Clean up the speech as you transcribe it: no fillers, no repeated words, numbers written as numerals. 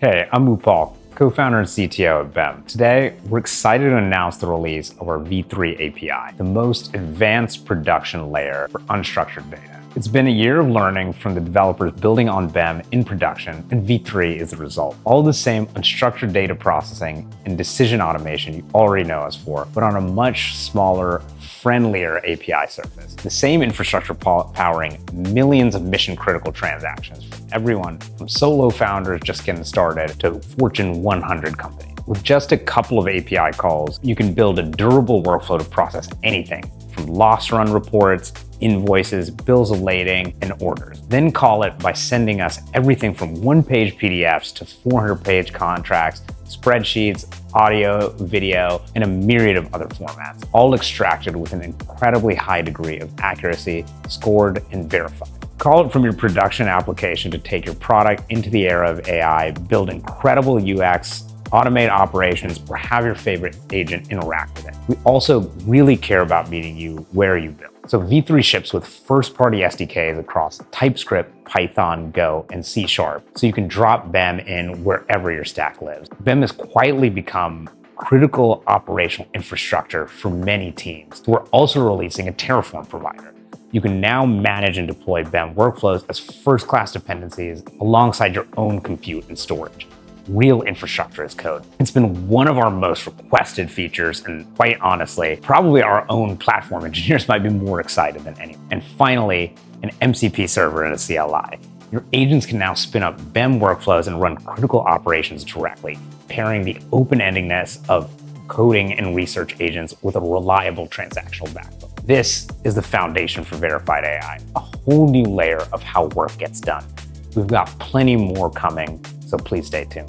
Hey, I'm Upal, co-founder and CTO at BEM. Today, we're excited to announce the release of our V3 API, the most advanced production layer for unstructured data. It's been a year of learning from the developers building on BEM in production, and V3 is the result. All the same unstructured data processing and decision automation you already know us for, but on a much smaller, friendlier API surface. The same infrastructure powering millions of mission-critical transactions from everyone from solo founders just getting started to Fortune 100 companies. With just a couple of API calls, you can build a durable workflow to process anything from loss run reports, invoices, bills of lading, and orders. Then call it by sending us everything from one-page PDFs to 400-page contracts, spreadsheets, audio, video, and a myriad of other formats, all extracted with an incredibly high degree of accuracy, scored and verified. Call it from your production application to take your product into the era of AI, build incredible UX, automate operations, or have your favorite agent interact with it. We also really care about meeting you where you build. So V3 ships with first-party SDKs across TypeScript, Python, Go, and C#, so you can drop BEM in wherever your stack lives. BEM has quietly become critical operational infrastructure for many teams. We're also releasing a Terraform Provider. You can now manage and deploy BEM workflows as first-class dependencies alongside your own compute and storage. Real infrastructure as code. It's been one of our most requested features, and quite honestly, probably our own platform engineers might be more excited than anyone. And finally, an MCP server and a CLI. Your agents can now spin up BEM workflows and run critical operations directly, pairing the open-endedness of coding and research agents with a reliable transactional backbone. This is the foundation for verified AI, a whole new layer of how work gets done. We've got plenty more coming, so please stay tuned.